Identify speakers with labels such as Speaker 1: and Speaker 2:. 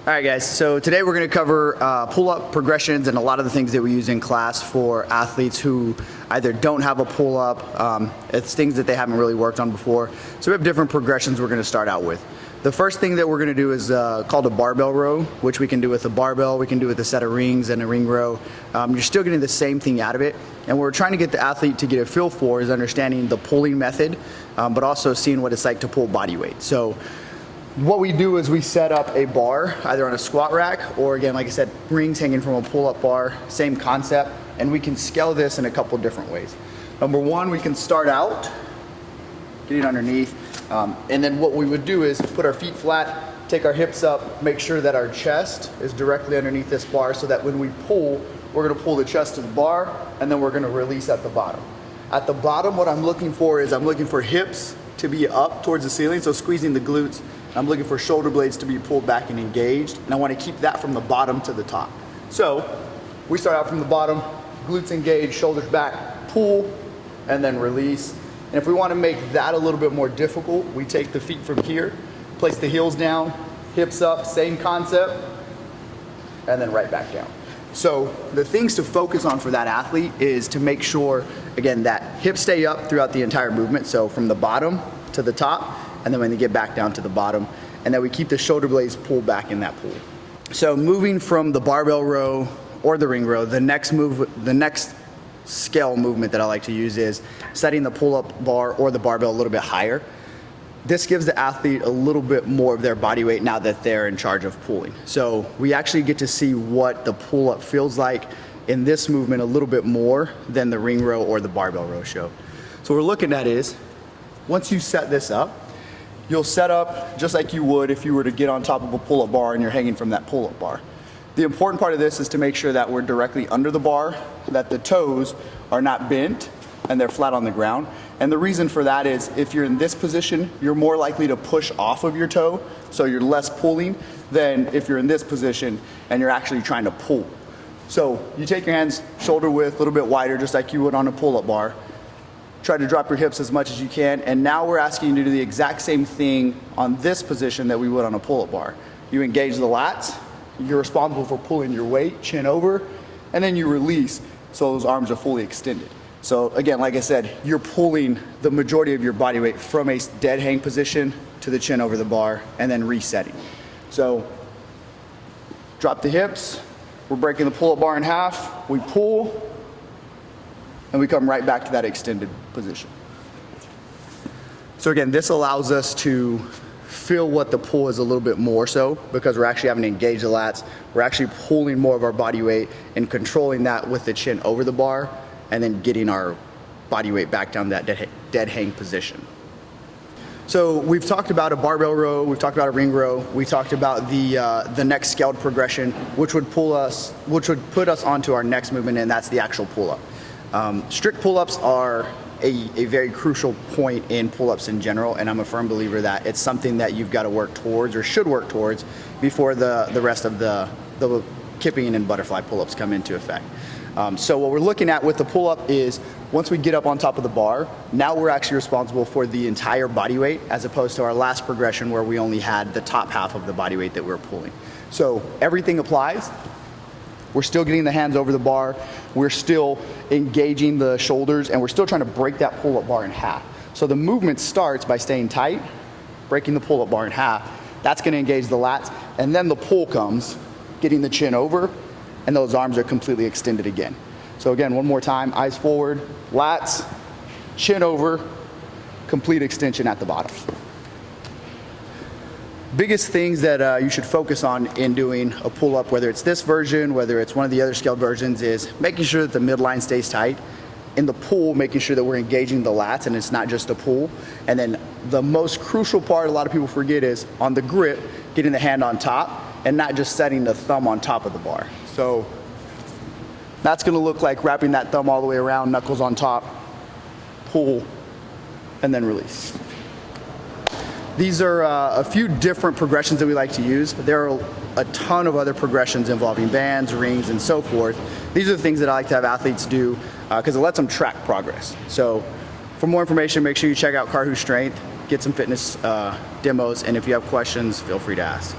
Speaker 1: All right, guys, so today we're going to cover pull-up progressions and a lot of the things that we use in class for athletes who either don't have a pull-up, it's things that they haven't really worked on before. So we have different progressions we're going to start out with. The first thing that we're going to do is called a barbell row, which we can do with a barbell, we can do with a set of rings and a ring row. You're still getting the same thing out of it. And what we're trying to get the athlete to get a feel for is understanding the pulling method, but also seeing what it's like to pull body weight. So what we do is we set up a bar either on a squat rack or, again, like I said, rings hanging from a pull-up bar, same concept, and we can scale this in a couple different ways. Number one, we can start out getting underneath, and then what we would do is put our feet flat, take our hips up, make sure that our chest is directly underneath this bar so that when we pull, we're gonna pull the chest to the bar, and then we're gonna release at the bottom. At the bottom, what I'm looking for is I'm looking for hips to be up towards the ceiling, so squeezing the glutes. I'm looking for shoulder blades to be pulled back and engaged, and I want to keep that from the bottom to the top. So we start out from the bottom, glutes engaged, shoulders back, pull, and then release. And if we want to make that a little bit more difficult, we take the feet from here, place the heels down, hips up, same concept, and then right back down. So the things to focus on for that athlete is to make sure, again, that hips stay up throughout the entire movement, so from the bottom to the top, and then when they get back down to the bottom, and then we keep the shoulder blades pulled back in that pull. So moving from the barbell row or the ring row, the next scale movement that I like to use is setting the pull-up bar or the barbell a little bit higher. This gives the athlete a little bit more of their body weight now that they're in charge of pulling. So we actually get to see what the pull-up feels like in this movement a little bit more than the ring row or the barbell row show. So what we're looking at is, once you set this up, you'll set up just like you would if you were to get on top of a pull-up bar and you're hanging from that pull-up bar. The important part of this is to make sure that we're directly under the bar, that the toes are not bent and they're flat on the ground. And the reason for that is if you're in this position, you're more likely to push off of your toe, so you're less pulling than if you're in this position and you're actually trying to pull. So you take your hands shoulder width, a little bit wider, just like you would on a pull-up bar. Try to drop your hips as much as you can, and now we're asking you to do the exact same thing on this position that we would on a pull-up bar. You engage the lats, you're responsible for pulling your weight, chin over, and then you release so those arms are fully extended. So again, like I said, you're pulling the majority of your body weight from a dead hang position to the chin over the bar, and then resetting. So drop the hips, we're breaking the pull-up bar in half, we pull, and we come right back to that extended position. So again, this allows us to feel what the pull is a little bit more so, because we're actually having to engage the lats. We're actually pulling more of our body weight and controlling that with the chin over the bar, and then getting our body weight back down that dead hang position. So we've talked about a barbell row, we've talked about a ring row, we talked about the next scaled progression, which would put us onto our next movement, and that's the actual pull-up. Strict pull-ups are a very crucial point in pull-ups in general, and I'm a firm believer that it's something that you've got to work towards or should work towards before the rest of the kipping and butterfly pull-ups come into effect. So what we're looking at with the pull-up is once we get up on top of the bar, now we're actually responsible for the entire body weight as opposed to our last progression where we only had the top half of the body weight that we were pulling. So everything applies. We're still getting the hands over the bar, we're still engaging the shoulders, and we're still trying to break that pull-up bar in half. So the movement starts by staying tight, breaking the pull-up bar in half. That's gonna engage the lats, and then the pull comes, getting the chin over, and those arms are completely extended again. So again, one more time, eyes forward, lats, chin over, complete extension at the bottom. Biggest things that you should focus on in doing a pull-up, whether it's this version, whether it's one of the other scaled versions, is making sure that the midline stays tight. In the pull, making sure that we're engaging the lats and it's not just a pull. And then the most crucial part a lot of people forget is on the grip, getting the hand on top and not just setting the thumb on top of the bar. So that's gonna look like wrapping that thumb all the way around, knuckles on top, pull, and then release. These are a few different progressions that we like to use. There are a ton of other progressions involving bands, rings, and so forth. These are the things that I like to have athletes do because it lets them track progress. So for more information, make sure you check out Carhu Strength, get some fitness demos, and if you have questions, feel free to ask.